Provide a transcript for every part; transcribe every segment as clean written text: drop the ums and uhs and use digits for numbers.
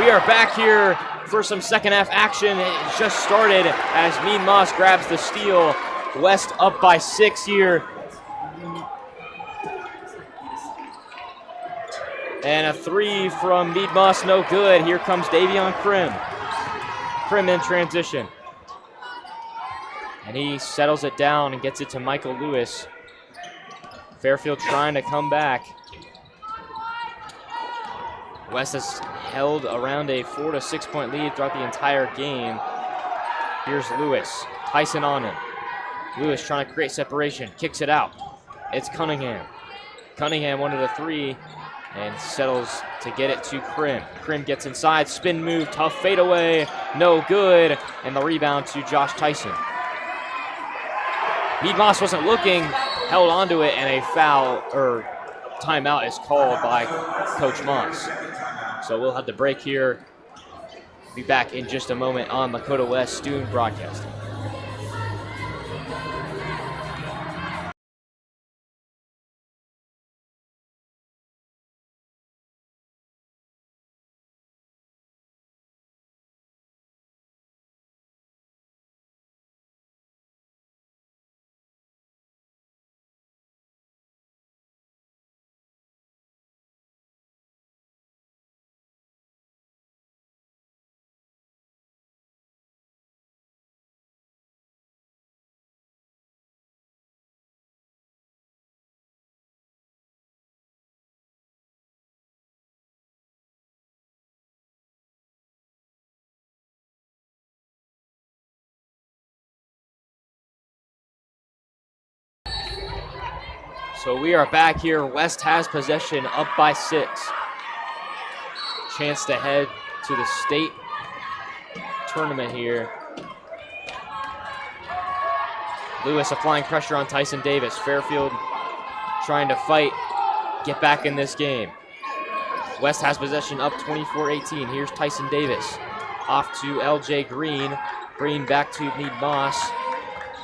We are back here for some second half action. It just started as Mead Moss grabs the steal. West up by 6 here. And a three from Mead Moss, no good. Here comes Davion Krim. Krim in transition. And he settles it down and gets it to Michael Lewis. Fairfield trying to come back. West has held around a 4 to 6 point lead throughout the entire game. Here's Lewis. Tyson on him. Lewis trying to create separation. Kicks it out. It's Cunningham. Cunningham wanted a three and settles to get it to Krim. Krim gets inside. Spin move. Tough fadeaway. No good. And the rebound to Josh Tyson. Mead Moss wasn't looking. Held onto it, and a foul or timeout is called by Coach Moss. So we'll have the break here. Be back in just a moment on Lakota West Student Broadcasting. So we are back here. West has possession, up by 6. Chance to head to the state tournament here. Lewis applying pressure on Tyson Davis. Fairfield trying to fight, get back in this game. West has possession, up 24-18. Here's Tyson Davis. Off to LJ Green. Green back to Mead Moss.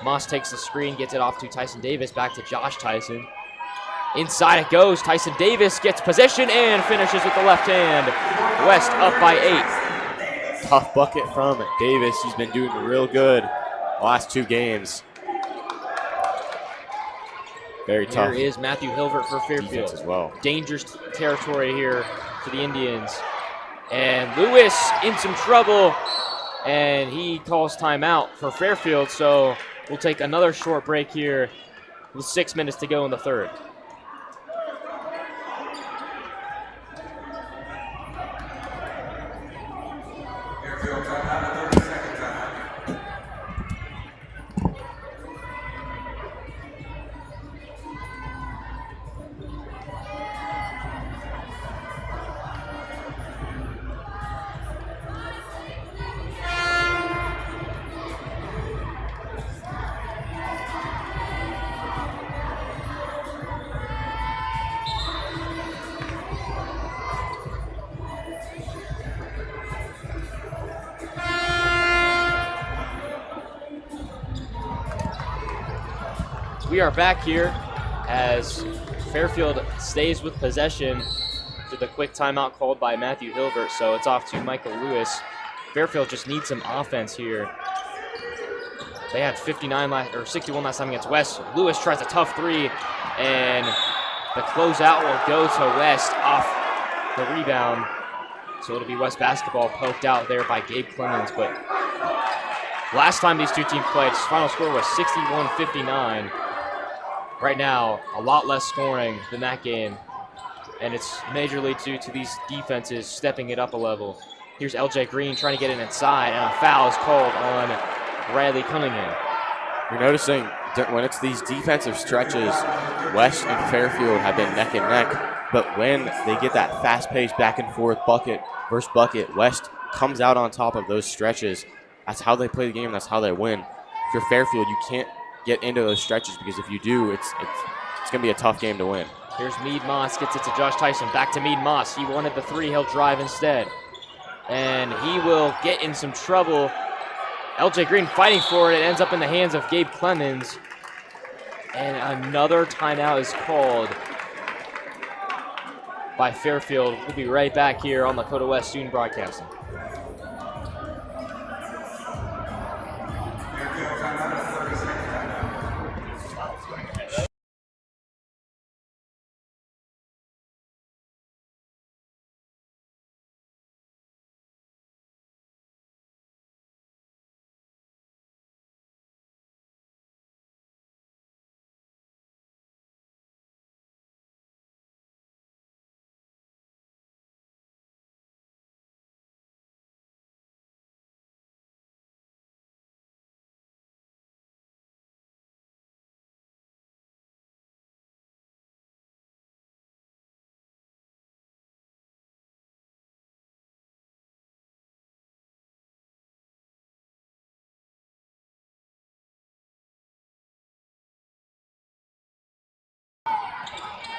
Moss takes the screen, gets it off to Tyson Davis. Back to Josh Tyson. Inside it goes. Tyson Davis gets possession and finishes with the left hand. West up by 8. Tough bucket from Davis. He's been doing real good the last 2 games. Very tough. Here is Matthew Hilbert for Fairfield. Defense as well. Dangerous territory here for the Indians. And Lewis in some trouble, and he calls timeout for Fairfield. So we'll take another short break here with 6 minutes to go in the third. We are back here as Fairfield stays with possession to the quick timeout called by Matthew Hilbert. So it's off to Michael Lewis. Fairfield just needs some offense here. They had 61 last time against West. Lewis tries a tough three, and the closeout will go to West off the rebound. So it'll be West basketball poked out there by Gabe Clemens. But last time these two teams played, final score was 61-59. Right now, a lot less scoring than that game, and it's majorly due to these defenses stepping it up a level. Here's LJ Green trying to get it inside, and a foul is called on Riley Cunningham. You're noticing when it's these defensive stretches, West and Fairfield have been neck and neck, but when they get that fast-paced back-and-forth bucket versus bucket, West comes out on top of those stretches. That's how they play the game. That's how they win. If you're Fairfield, you can't get into those stretches, because if you do, it's going to be a tough game to win. Here's Mead Moss, gets it to Josh Tyson. Back to Mead Moss. He wanted the three. He'll drive instead. And he will get in some trouble. LJ Green fighting for it. It ends up in the hands of Gabe Clemens. And another timeout is called. by Fairfield. We'll be right back here on Lakota West Student Broadcasting.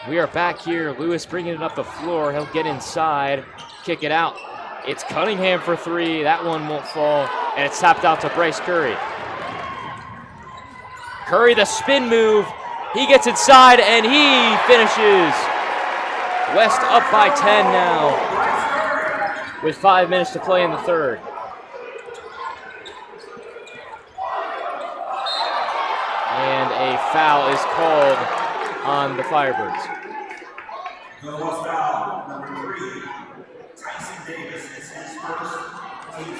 We are back here. Lewis bringing it up the floor. He'll get inside, kick it out. It's Cunningham for three. That one won't fall, and it's tapped out to Bryce Curry. Curry, the spin move. He gets inside, and he finishes. West up by 10 now with 5 minutes to play in the third. And a foul is called on the Firebirds. Foul number 3, Tyson Davis is his first team.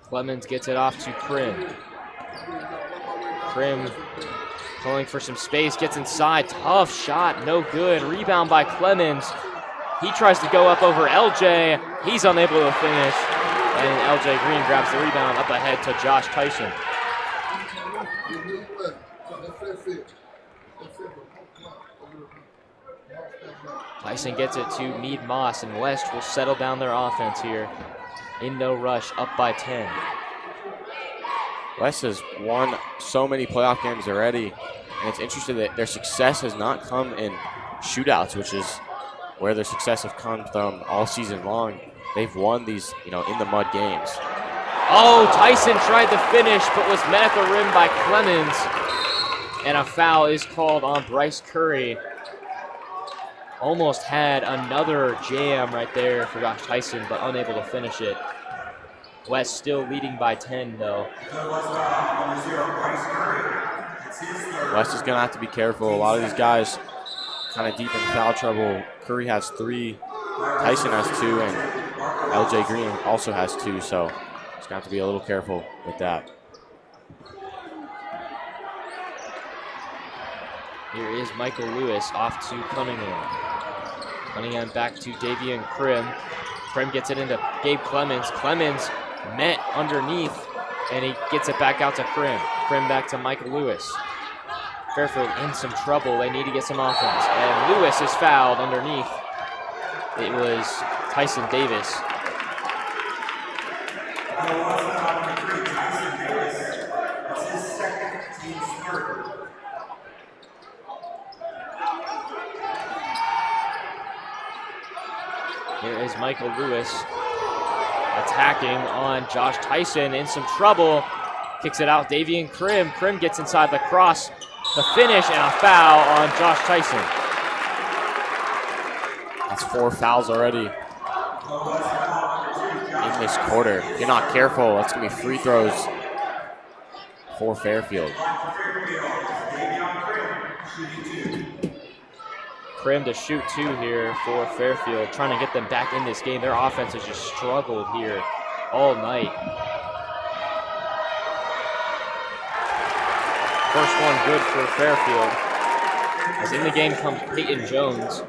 Clemens gets it off to Krim. Krim pulling for some space, gets inside, tough shot, no good. Rebound by Clemens. He tries to go up over LJ. He's unable to finish. And LJ Green grabs the rebound up ahead to Josh Tyson. Tyson gets it to Meade Moss, and West will settle down their offense here. In no rush, up by 10. West has won so many playoff games already, and it's interesting that their success has not come in shootouts, which is where their success has come from all season long. They've won these, in the mud games. Oh, Tyson tried to finish, but was met at the rim by Clemens. And a foul is called on Bryce Curry. Almost had another jam right there for Josh Tyson, but unable to finish it. West still leading by 10, though. West is going to have to be careful. A lot of these guys kind of deep in foul trouble. Curry has 3, Tyson has 2, and LJ Green also has 2, so he's going to have to be a little careful with that. Here is Michael Lewis off to Cunningham. Cunningham back to Davian Krim. Krim gets it into Gabe Clemens. Clemens met underneath, and he gets it back out to Krim. Krim back to Michael Lewis. Fairfield in some trouble. They need to get some offense. And Lewis is fouled underneath. It was Tyson Davis. Here is Michael Lewis attacking on Josh Tyson, in some trouble. Kicks it out, Davian Krim. Krim gets inside the cross, the finish, and a foul on Josh Tyson. That's 4 fouls already in this quarter. If you're not careful, that's going to be free throws for Fairfield. Krim to shoot 2 here for Fairfield, trying to get them back in this game. Their offense has just struggled here all night. First one good for Fairfield. As in the game comes Peyton Jones.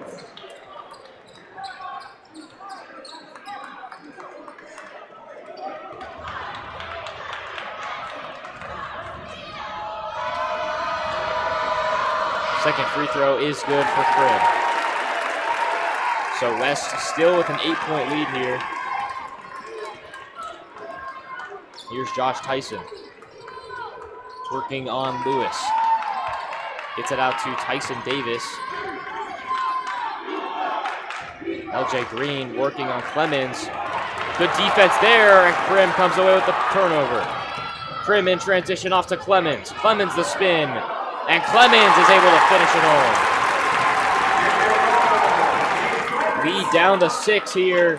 Second free throw is good for Krim. So West still with an 8-point lead here. Here's Josh Tyson. Working on Lewis. Gets it out to Tyson Davis. LJ Green working on Clemens. Good defense there, and Krim comes away with the turnover. Krim in transition off to Clemens. Clemens the spin, and Clemens is able to finish it home. Lead down to 6 here.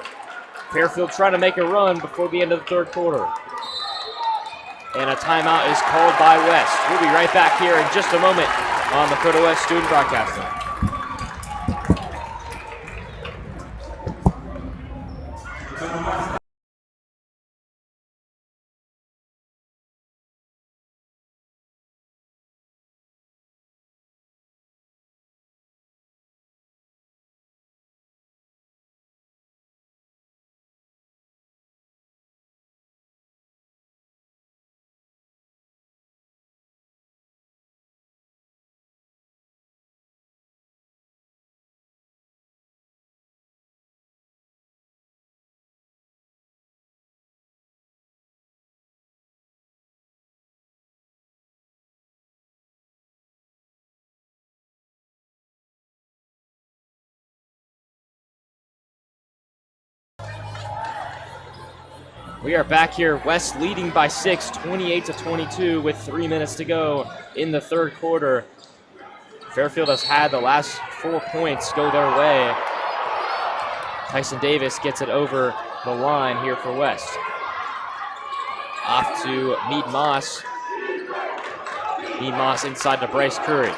Fairfield trying to make a run before the end of the third quarter. And a timeout is called by West. We'll be right back here in just a moment on Lakota West Student Broadcasting. We are back here, West leading by 6, 28-22 with 3 minutes to go in the third quarter. Fairfield has had the last 4 points go their way. Tyson Davis gets it over the line here for West. Off to Mead Moss. Mead Moss inside to Bryce Curry.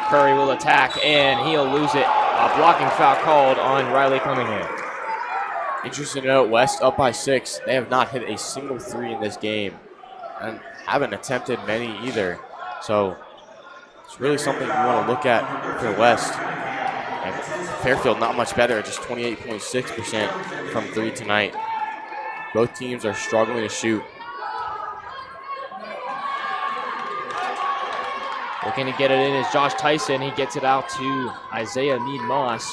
Curry will attack and he'll lose it. A blocking foul called on Riley Cunningham. Interesting to note, West up by 6. They have not hit a single 3 in this game and haven't attempted many either. So it's really something you want to look at for West. And Fairfield not much better, just 28.6% from 3 tonight. Both teams are struggling to shoot. Looking to get it in is Josh Tyson. He gets it out to Isaiah Mead Moss.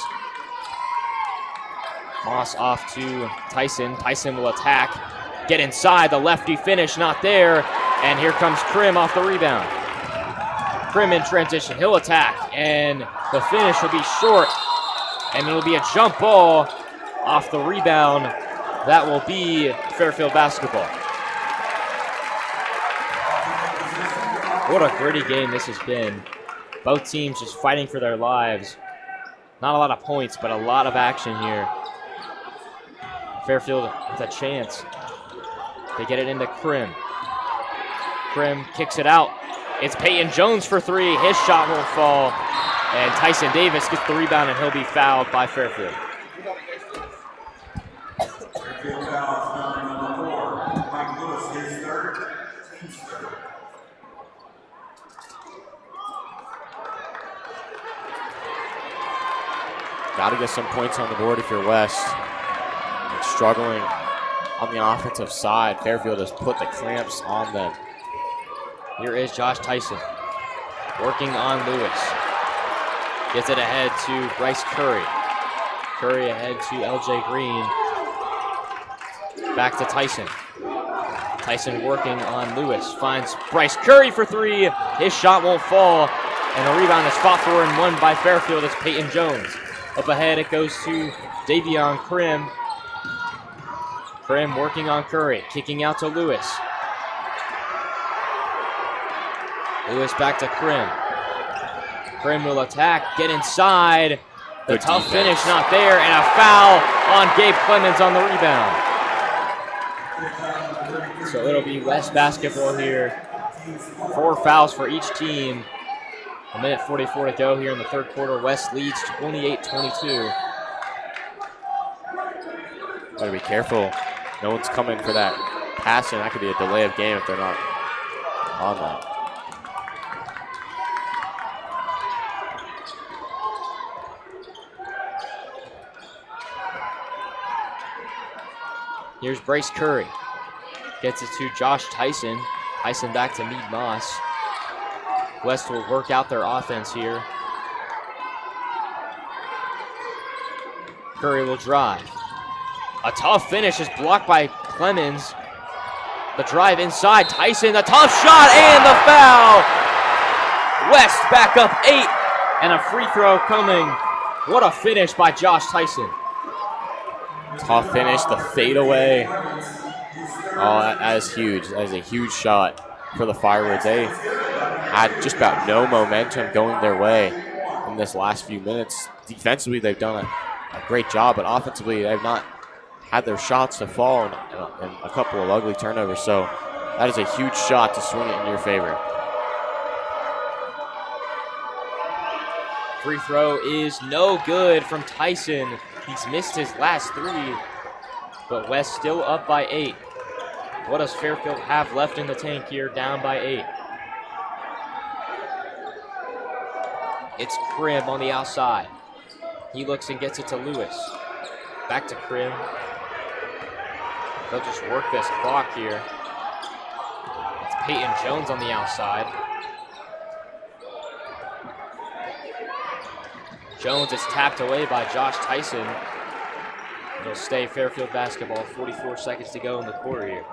Moss off to Tyson. Tyson will attack. Get inside. The lefty finish, not there. And here comes Krim off the rebound. Krim in transition. He'll attack. And the finish will be short. And it'll be a jump ball off the rebound. That will be Fairfield basketball. What a gritty game this has been. Both teams just fighting for their lives. Not a lot of points, but a lot of action here. Fairfield with a chance. They get it into Krim. Krim kicks it out. It's Peyton Jones for 3. His shot won't fall. And Tyson Davis gets the rebound and he'll be fouled by Fairfield. Fairfield fouls number 4. Mike Lewis, his third. Team's third. Got to get some points on the board if you're West. They're struggling on the offensive side. Fairfield has put the clamps on them. Here is Josh Tyson working on Lewis. Gets it ahead to Bryce Curry. Curry ahead to LJ Green. Back to Tyson. Tyson working on Lewis. Finds Bryce Curry for 3. His shot won't fall. And the rebound is fought for and won by Fairfield. It's Peyton Jones. Up ahead it goes to Davion Krim. Krim working on Curry. Kicking out to Lewis. Lewis back to Krim. Krim will attack, get inside. The Good tough defense. finish not there, and a foul on Gabe Clemens on the rebound. So it'll be West basketball here. 4 fouls for each team. 1:44 to go here in the third quarter. West leads 28-22. Gotta be careful. No one's coming for that pass, and that could be a delay of game if they're not on that. Here's Bryce Curry. Gets it to Josh Tyson. Tyson back to Mead Moss. West will work out their offense here. Curry will drive. A tough finish is blocked by Clemens. The drive inside. Tyson, the tough shot and the foul. West back up 8 and a free throw coming. What a finish by Josh Tyson. Tough finish, the fadeaway. Oh, that is huge. That is a huge shot for the Firebirds. They had just about no momentum going their way in this last few minutes. Defensively, they've done a great job, but offensively, they've not had their shots to fall and a couple of ugly turnovers. So that is a huge shot to swing it in your favor. Free throw is no good from Tyson. He's missed his last 3, but West still up by 8. What does Fairfield have left in the tank here, down by 8? It's Krim on the outside. He looks and gets it to Lewis. Back to Krim. They'll just work this clock here. It's Peyton Jones on the outside. Jones is tapped away by Josh Tyson. It'll stay Fairfield basketball. 44 seconds to go in the quarter here.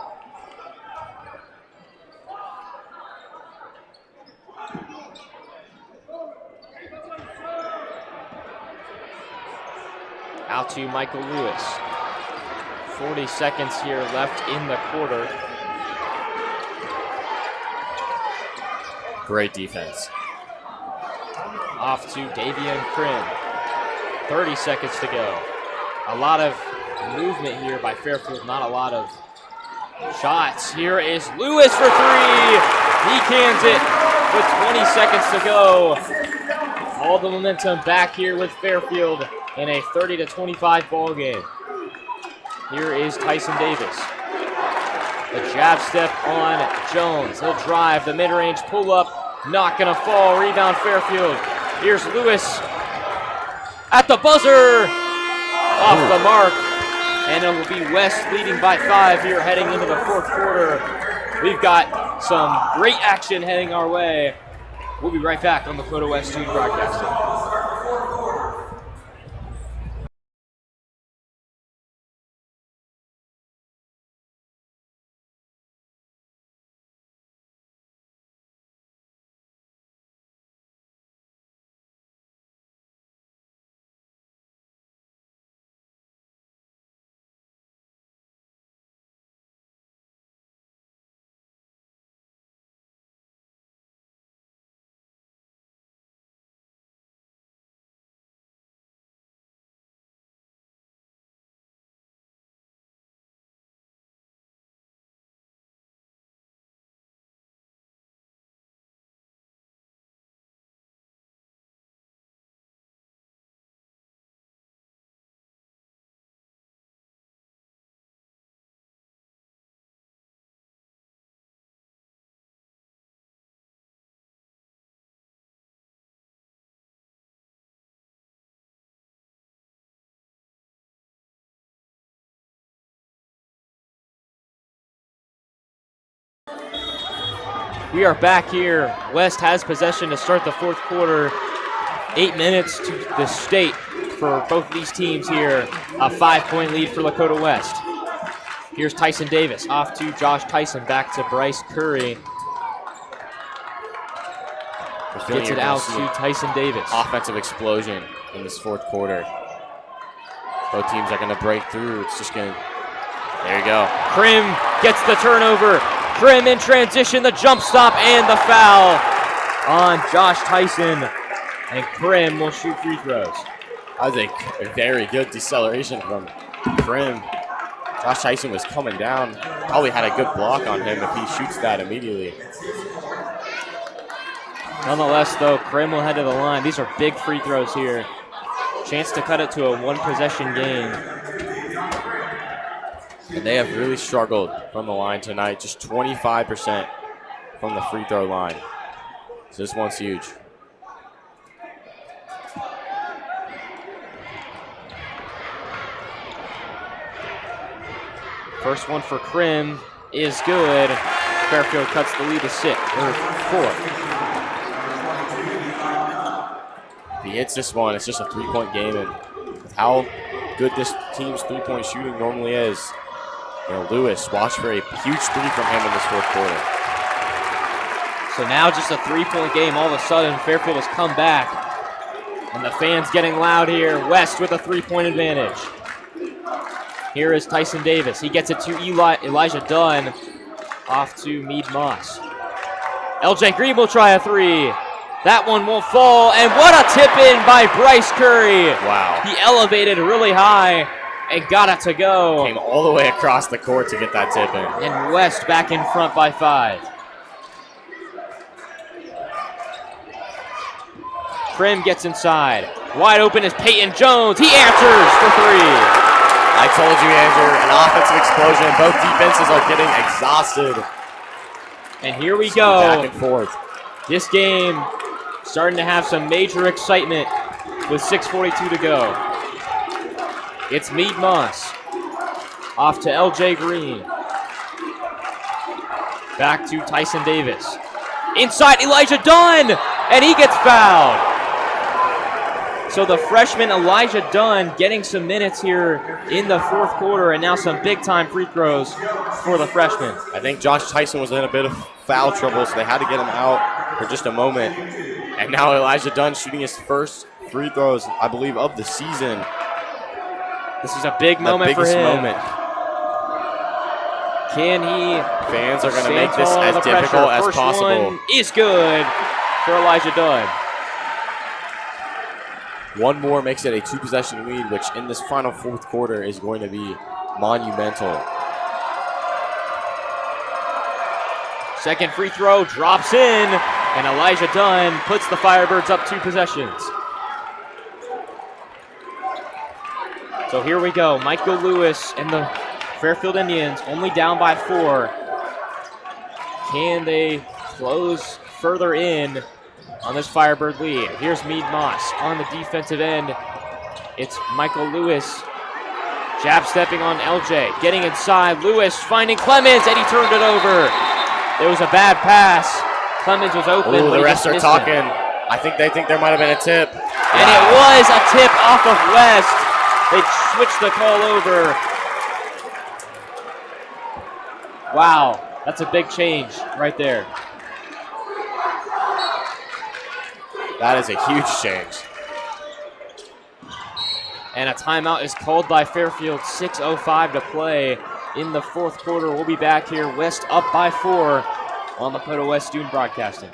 Out to Michael Lewis. 40 seconds here left in the quarter. Great defense. Off to Davian Krim. 30 seconds to go. A lot of movement here by Fairfield, not a lot of shots. Here is Lewis for 3. He cans it with 20 seconds to go. All the momentum back here with Fairfield in a 30-25 ball game. Here is Tyson Davis. The jab step on Jones. He'll drive the mid-range pull-up. Not gonna fall. Rebound Fairfield. Here's Lewis at the buzzer. Off the mark. And it will be West leading by 5 here heading into the fourth quarter. We've got some great action heading our way. We'll be right back on the Lakota West 2 broadcasting. We are back here. West has possession to start the fourth quarter. 8 minutes to the state for both these teams here. A 5-point lead for Lakota West. Here's Tyson Davis off to Josh Tyson, back to Bryce Curry. Gets it out to Tyson Davis. Offensive explosion in this fourth quarter. Both teams are going to break through. It's just going to, there you go. Krim gets the turnover. Krim in transition, the jump stop and the foul on Josh Tyson. And Krim will shoot free throws. That was a very good deceleration from Krim. Josh Tyson was coming down. Probably had a good block on him if he shoots that immediately. Nonetheless, though, Krim will head to the line. These are big free throws here. Chance to cut it to a one-possession game. And they have really struggled from the line tonight. Just 25% from the free throw line. So this one's huge. First one for Krim is good. Fairfield cuts the lead to 4. If he hits this one, it's just a three-point game. And with how good this team's three-point shooting normally is, you know, Lewis, watch for a huge three from him in this fourth quarter. So now just a three-point game. All of a sudden, Fairfield has come back. And the fans getting loud here. West with a three-point advantage. Here is Tyson Davis. He gets it to Elijah Dunn. Off to Mead Moss. LJ Green will try a three. That one won't fall. And what a tip in by Bryce Curry. Wow. He elevated really high and got it to go. Came all the way across the court to get that tip in. And West back in front by 5. Prim gets inside. Wide open is Peyton Jones. He answers for 3. I told you, Andrew, an offensive explosion. Both defenses are getting exhausted. And here we go. Back and forth. This game starting to have some major excitement with 6:42 to go. It's Mead Moss. Off to LJ Green. Back to Tyson Davis. Inside Elijah Dunn, and he gets fouled. So the freshman Elijah Dunn getting some minutes here in the fourth quarter, and now some big-time free throws for the freshman. I think Josh Tyson was in a bit of foul trouble, so they had to get him out for just a moment. And now Elijah Dunn shooting his first free throws, I believe, of the season. This is a big moment for him. The biggest moment. Can he? Fans are going to make this as difficult as possible. One is good for Elijah Dunn. One more makes it a 2-possession lead, which in this final fourth quarter is going to be monumental. Second free throw drops in, and Elijah Dunn puts the Firebirds up 2 possessions. So here we go. Michael Lewis and the Fairfield Indians only down by 4. Can they close further in on this Firebird lead? Here's Mead Moss on the defensive end. It's Michael Lewis. Jab stepping on LJ. Getting inside. Lewis finding Clemens, and he turned it over. There was a bad pass. Clemens was open. Oh, the refs are talking. They think there might have been a tip. And it was a tip off of West. They switched the call over. Wow, that's a big change right there. That is a huge change. And a timeout is called by Fairfield. 6:05 to play in the fourth quarter. We'll be back here. West up by 4 on Lakota West Student Broadcasting.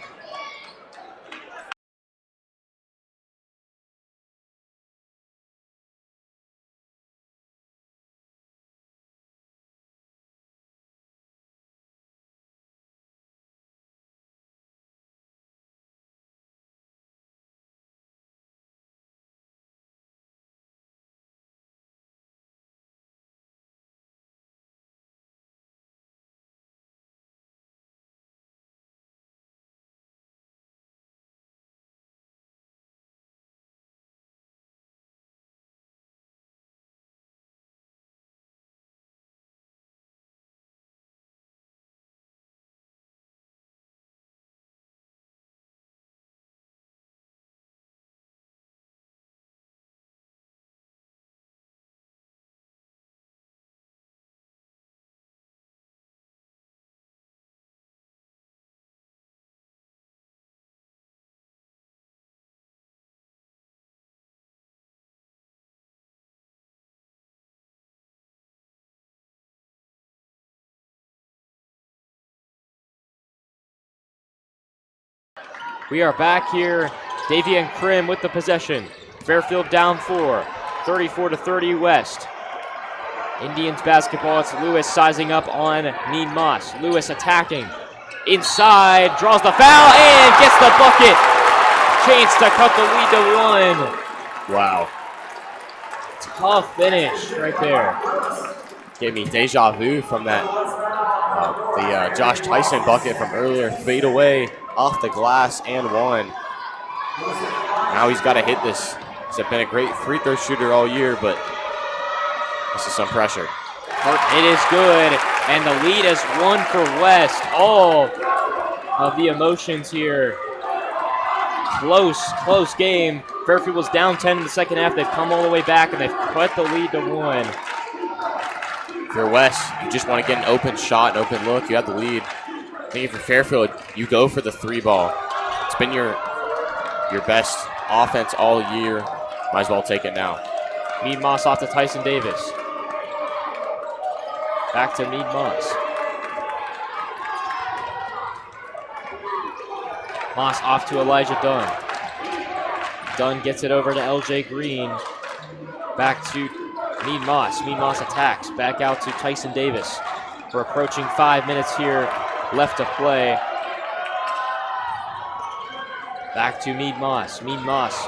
We are back here. Davian Krim with the possession. Fairfield down 4. 34-30 West. Indians basketball. It's Lewis sizing up on Mead Moss. Lewis attacking. Inside. Draws the foul and gets the bucket. Chance to cut the lead to 1. Wow. Tough finish right there. Gave me deja vu from that the Josh Tyson bucket from earlier. Fade away off the glass and 1. Now he's got to hit this. He's been a great free throw shooter all year, but this is some pressure. It is good, and the lead is 1 for West. All of the emotions here. Close game. Fairfield was down 10 in the second half. They've come all the way back, and they've cut the lead to 1. If you're West, you just want to get an open shot, an open look. You have the lead. I think if you're Fairfield, you go for the 3 ball. It's been your best offense all year. Might as well take it now. Mead Moss off to Tyson Davis. Back to Mead Moss. Moss off to Elijah Dunn. Dunn gets it over to LJ Green. Back to Mead Moss. Mead Moss attacks. Back out to Tyson Davis. We're approaching 5 minutes here left to play. Back to Mead Moss. Mead Moss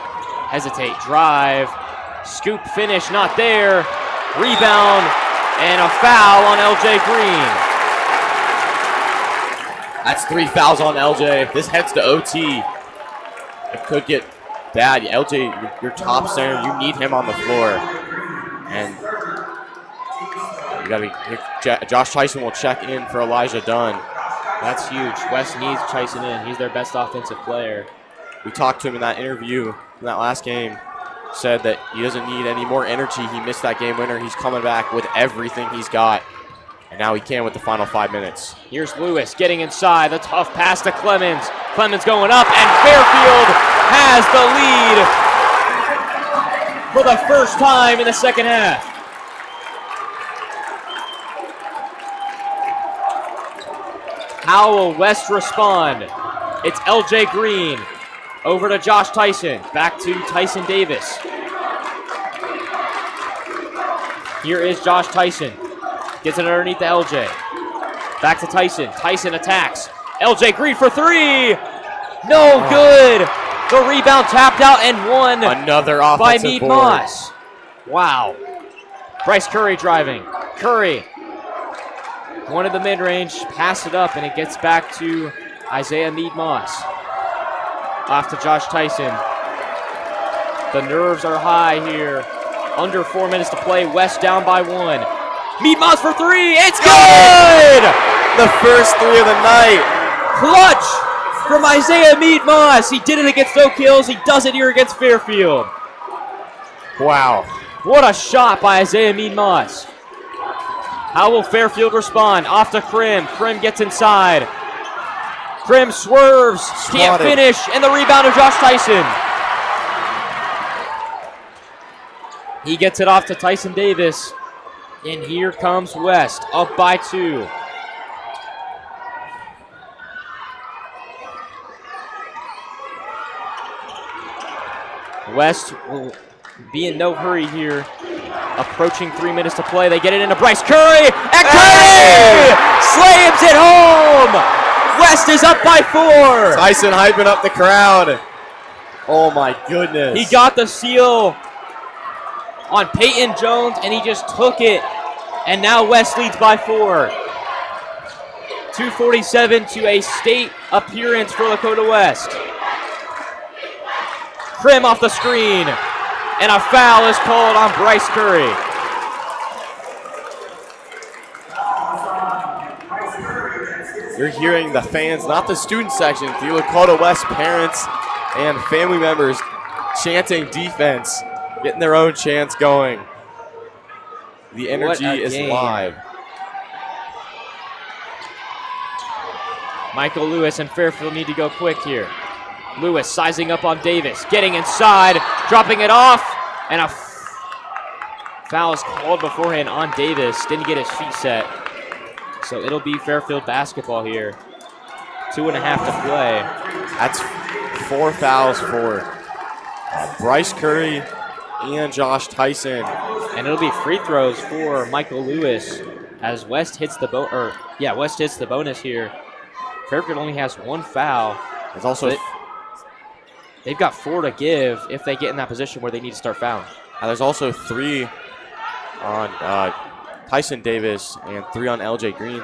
hesitate, drive, scoop finish, not there. Rebound and a foul on LJ Green. That's 3 fouls on LJ. This heads to OT. It could get bad. LJ, your top center, you need him on the floor. And you gotta Josh Tyson will check in for Elijah Dunn. That's huge. West needs Tyson in. He's their best offensive player. We talked to him in that interview in that last game. Said that he doesn't need any more energy. He missed that game winner. He's coming back with everything he's got. And now he can with the final 5 minutes. Here's Lewis getting inside. The tough pass to Clemens. Clemens going up, and Fairfield has the lead for the first time in the second half. How will West respond? It's LJ Green. Over to Josh Tyson. Back to Tyson Davis. Here is Josh Tyson. Gets it underneath to LJ. Back to Tyson. Tyson attacks. LJ Green for three. No good. The rebound tapped out and won. Another by offensive Mead board. Moss. Wow. Bryce Curry driving. Curry wanted the mid-range, passed it up, and it gets back to Isaiah Mead Moss. Off to Josh Tyson. The nerves are high here. Under 4 minutes to play. West down by 1. Mead Moss for three. It's good! The first three of the night. Clutch from Isaiah Mead Moss. He did it against Oak Hills. He does it here against Fairfield. Wow. What a shot by Isaiah Mead Moss. How will Fairfield respond? Off to Krim. Krim gets inside. Krim swerves. Can't finish. And the rebound of Josh Tyson. He gets it off to Tyson Davis. And here comes West, up by 2. West will be in no hurry here. Approaching 3 minutes to play. They get it into Bryce Curry. And Curry slams it home. West is up by 4. Tyson hyping up the crowd. Oh my goodness. He got the seal on Peyton Jones, and he just took it. And now West leads by 4. 2:47 to a state appearance for Lakota West. Krim off the screen, and a foul is called on Bryce Curry. You're hearing the fans, not the student section, the Lakota West parents and family members chanting defense, getting their own chants going. The energy is live. Michael Lewis and Fairfield need to go quick here. Lewis sizing up on Davis, getting inside, dropping it off, and a foul is called beforehand on Davis. Didn't get his feet set. So it'll be Fairfield basketball here. 2.5 to play. That's 4 fouls for Bryce Curry and Josh Tyson. And it'll be free throws for Michael Lewis as West hits the West hits the bonus here. Fairfield only has 1 foul. There's also they've got 4 to give if they get in that position where they need to start fouling. there's also 3 on Tyson Davis and 3 on LJ Green.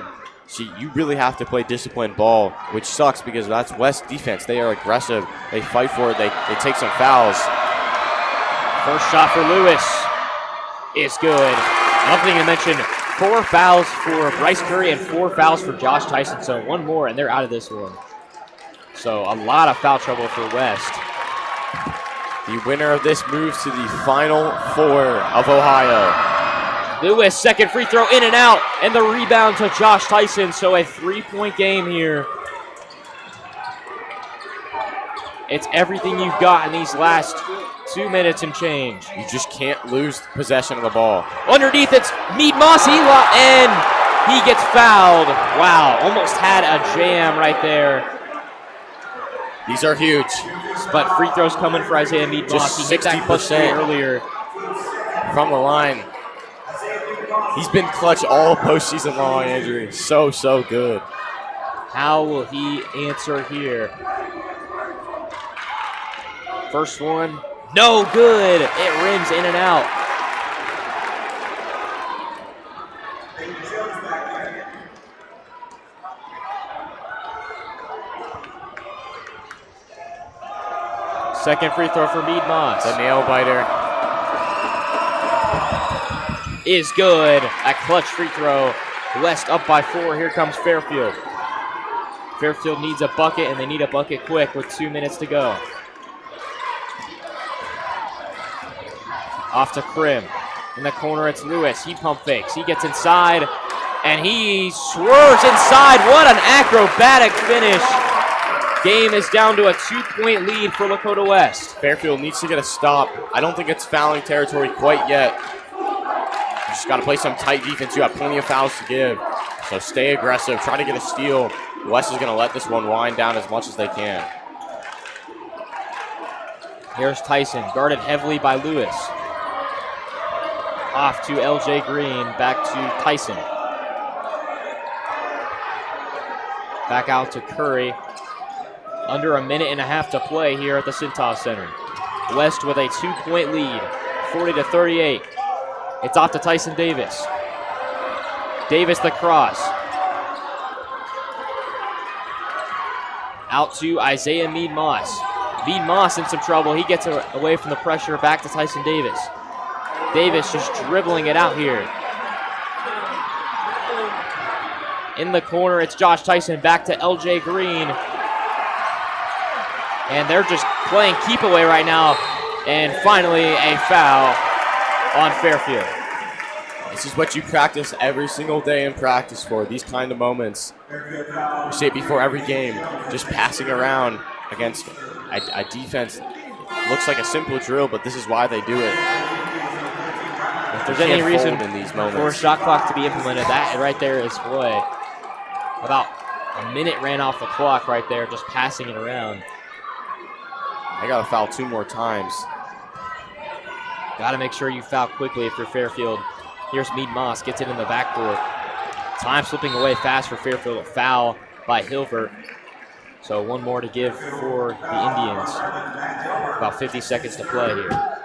So you really have to play disciplined ball, which sucks because that's West defense. They are aggressive. They fight for it. They take some fouls. First shot for Lewis is good. Nothing to mention, 4 fouls for Bryce Curry and 4 fouls for Josh Tyson. So 1 more and they're out of this one. So a lot of foul trouble for West. The winner of this moves to the Final Four of Ohio. Lewis, second free throw in and out, and the rebound to Josh Tyson. So a 3-point game here. It's everything you've got in these last 2 minutes and change. You just can't lose possession of the ball. Underneath, it's Mead Moss, and He gets fouled. Wow, almost had a jam right there. These are huge. But free throws coming for Isaiah Mead-Moss. Just He hit that clutch 60% earlier. From the line. He's been clutch all postseason long, Andrew. So good. How will he answer here? First one, no good. It rims in and out. Second free throw for Mead-Moss. The nail biter. Is good. A clutch free throw. West up by 4. Here comes Fairfield. Fairfield needs a bucket, and they need a bucket quick with 2 minutes to go. Off to Krim. In the corner, it's Lewis. He pump fakes. He gets inside, and he swerves inside. What an acrobatic finish. Game is down to a 2-point lead for Lakota West. Fairfield needs to get a stop. I don't think it's fouling territory quite yet. You just got to play some tight defense. You have plenty of fouls to give. So stay aggressive. Try to get a steal. West is going to let this one wind down as much as they can. Here's Tyson, guarded heavily by Lewis. Off to LJ Green, back to Tyson. Back out to Curry. Under a minute and a half to play here at the Cintas Center. West with a 2-point lead, 40-38. It's off to Tyson Davis. Davis the cross. Out to Isaiah Mead-Moss. Mead-Moss in some trouble. He gets away from the pressure, back to Tyson Davis. Davis just dribbling it out here. In the corner, it's Josh Tyson, back to LJ Green. And they're just playing keep away right now. And finally, a foul on Fairfield. This is what you practice every single day in practice for, these kind of moments. We see it before every game, just passing around against a defense. Looks like a simple drill, but this is why they do it. If there's any reason in these for a moments. shot clock to be implemented, that right there is play. About a minute ran off the clock right there, just passing it around. I got to foul 2 more times. Got to make sure you foul quickly if you're Fairfield. Here's Mead-Moss, gets it in the backcourt. Time slipping away fast for Fairfield. A foul by Hilbert. So one more to give for the Indians. About 50 seconds to play here.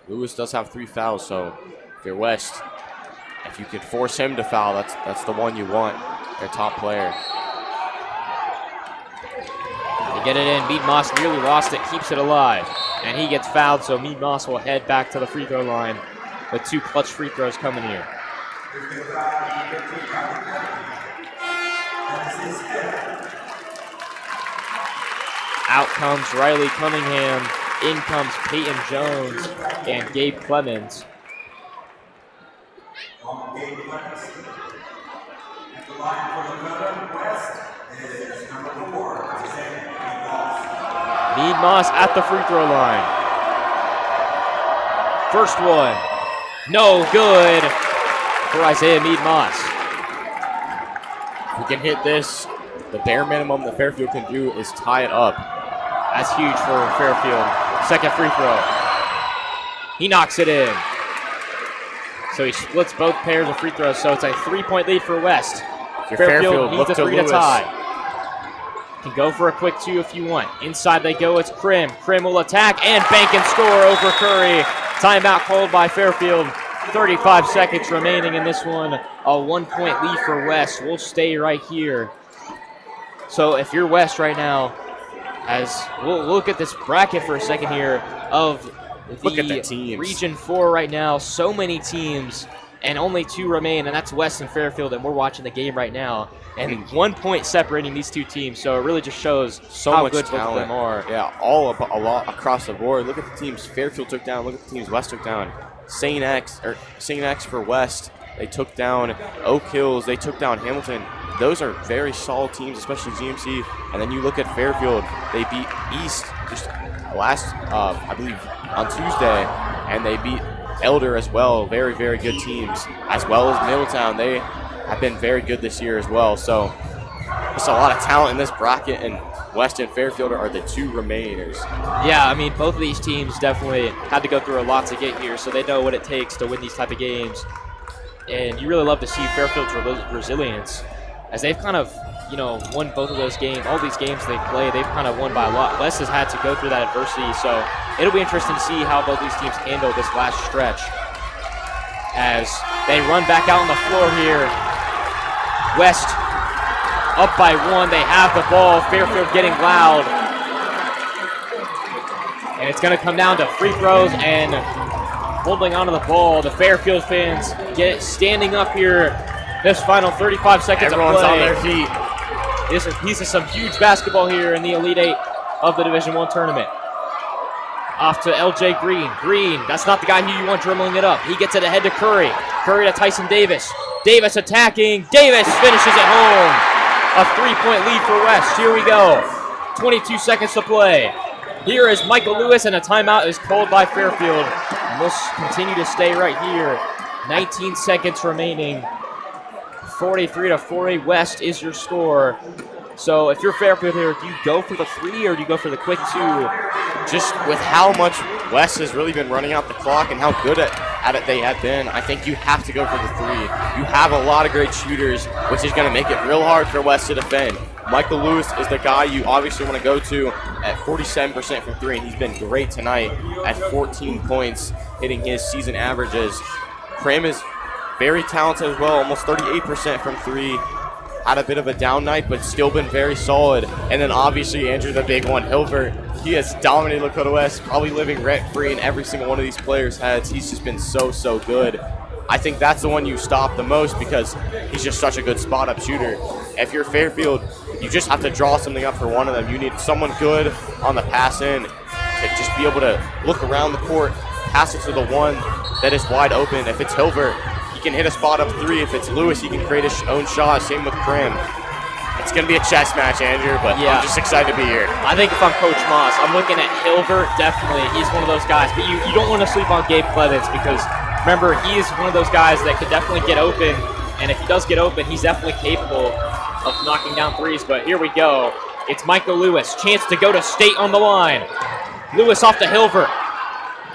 Lewis does have 3 fouls, so if you're West, if you can force him to foul, that's the one you want, their top player. They get it in. Mead-Moss nearly lost it, keeps it alive. And he gets fouled, so Mead-Moss will head back to the free throw line with 2 clutch free throws coming here. Out comes Riley Cunningham. In comes Peyton Jones and Gabe Clemens. Mead-Moss at the free throw line. First one, no good for Isaiah Mead-Moss. If we can hit this, the bare minimum that Fairfield can do is tie it up. That's huge for Fairfield. Second free throw. He knocks it in. So he splits both pairs of free throws, so it's a 3-point lead for West. Fairfield needs a 3 to tie. Can go for a quick 2 if you want. Inside they go, it's Krim. Krim will attack and bank and score over Curry. Timeout called by Fairfield. 35 seconds remaining in this one. A 1-point lead for West. We'll stay right here. So if you're West right now, as we'll look at this bracket for a second here of Look at the teams. Region 4 right now. So many teams, and only 2 remain, and that's West and Fairfield, and we're watching the game right now. And 1 point separating these 2 teams, so it really just shows so how much good talent. both of them are. Yeah, a lot across the board. Look at the teams Fairfield took down. Look at the teams West took down. St. X for West. They took down Oak Hills. They took down Hamilton. Those are very solid teams, especially GMC. And then you look at Fairfield. They beat East just last, I believe, on Tuesday, and they beat Elder as well, very, very good teams, as well as Middletown. They have been very good this year as well. So there's a lot of talent in this bracket, and West and Fairfield are the two remainers. Yeah, I mean, both of these teams definitely had to go through a lot to get here, so they know what it takes to win these type of games. And you really love to see Fairfield's resilience, as they've kind of, you know, won both of those games. All these games they play, they've kind of won by a lot. West has had to go through that adversity, so it'll be interesting to see how both these teams handle this last stretch as they run back out on the floor here. West up by 1. They have the ball. Fairfield getting loud. And it's going to come down to free throws and holding onto the ball. The Fairfield fans standing up here this final 35 seconds Everyone's of play. on their feet. This is some huge basketball here in the Elite Eight of the Division I tournament. Off to LJ Green. Green, that's not the guy who you want dribbling it up. He gets it ahead to Curry. Curry to Tyson Davis. Davis attacking. Davis finishes it home. A 3-point lead for West. Here we go. 22 seconds to play. Here is Michael Lewis, and a timeout is called by Fairfield. And we'll continue to stay right here. 19 seconds remaining. 43-40. West is your score. So if you're Fairfield here, do you go for the 3 or do you go for the quick 2? Just with how much West has really been running out the clock and how good at it they have been, I think you have to go for the 3. You have a lot of great shooters, which is going to make it real hard for West to defend. Michael Lewis is the guy you obviously want to go to at 47% from 3, and he's been great tonight at 14 points, hitting his season averages. Cram is very talented as well, almost 38% from 3. Had a bit of a down night, but still been very solid. And then obviously Andrew, the big one, Hilbert. He has dominated Lakota West, probably living rent-free in every single one of these players' heads. He's just been so, so good. I think that's the one you stop the most because he's just such a good spot-up shooter. If you're Fairfield, you just have to draw something up for one of them. You need someone good on the pass-in to just be able to look around the court, pass it to the one that is wide open. If it's Hilbert, he can hit a spot up 3. If it's Lewis, he can create his own shot. Same with Krim. It's going to be a chess match, Andrew, but yeah. I'm just excited to be here. I think if I'm Coach Moss, I'm looking at Hilbert, definitely. He's one of those guys. But you don't want to sleep on Gabe Clemens because, remember, he's one of those guys that could definitely get open. And if he does get open, he's definitely capable of knocking down 3s. But here we go. It's Michael Lewis. Chance to go to state on the line. Lewis off to Hilbert.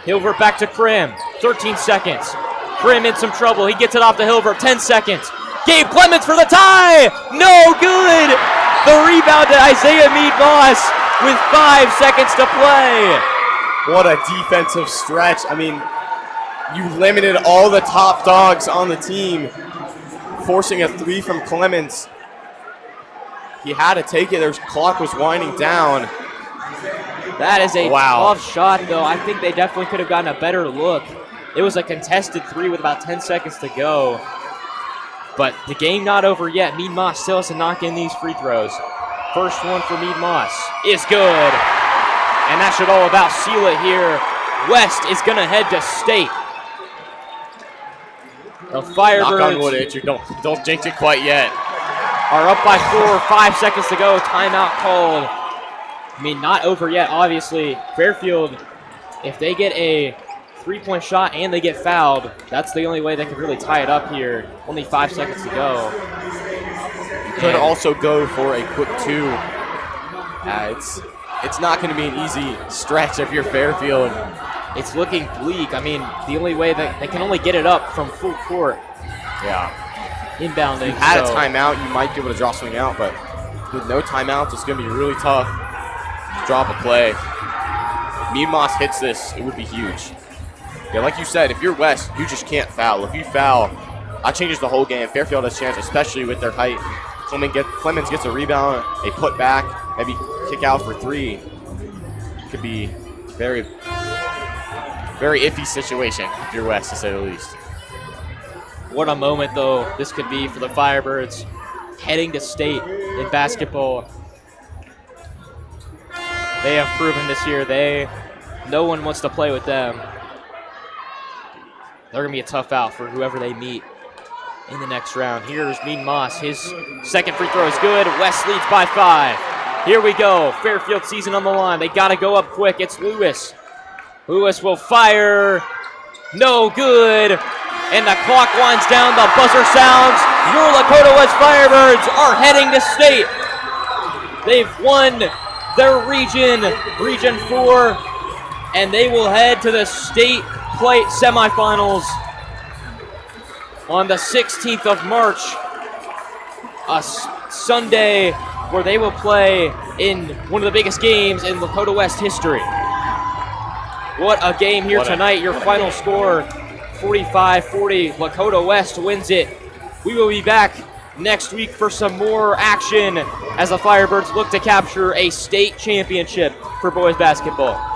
Hilbert back to Krim. 13 seconds. Krim in some trouble. He gets it off to Hilbert. 10 seconds. Gabe Clemens for the tie. No good. The rebound to Isaiah Meade-Moss with 5 seconds to play. What a defensive stretch. I mean, you limited all the top dogs on the team, forcing a 3 from Clemens. He had to take it. Their clock was winding down. That is a tough shot, though. I think they definitely could have gotten a better look. It was a contested 3 with about 10 seconds to go. But the game not over yet. Meade-Moss still has to knock in these free throws. First one for Meade-Moss is good. And that should all about seal it here. West is going to head to state. The Firebirds. Knock on wood, Andrew. Don't jinx it quite yet. Are up by 4, 5 seconds to go. Timeout called. I mean, not over yet, obviously. Fairfield, if they get a 3-point shot and they get fouled, that's the only way they can really tie it up here. Only 5 seconds to go. You could also go for a quick 2. It's not going to be an easy stretch if you're Fairfield. It's looking bleak. I mean, the only way that they can only get it up from full court. Yeah. Inbounding. If you had a timeout, you might be able to draw something out, but with no timeouts, it's going to be really tough to drop a play. Meade-Moss hits this, it would be huge. Yeah, like you said, if you're West, you just can't foul. If you foul, that changes the whole game. Fairfield has a chance, especially with their height. Clemens gets a rebound, a put back, maybe kick out for 3. Could be very, very iffy situation if you're West, to say the least. What a moment, though, this could be for the Firebirds heading to state in basketball. They have proven this year no one wants to play with them. They're going to be a tough out for whoever they meet in the next round. Here's Meade-Moss. His second free throw is good. West leads by 5. Here we go. Fairfield season on the line. They got to go up quick. It's Lewis. Lewis will fire. No good. And the clock winds down, the buzzer sounds. Your Lakota West Firebirds are heading to state. They've won their region, Region 4, and they will head to the state plate semifinals on the 16th of March, a Sunday where they will play in one of the biggest games in Lakota West history. What a game here tonight. Your final score, 45-40. Lakota West wins it. We will be back next week for some more action as the Firebirds look to capture a state championship for boys basketball.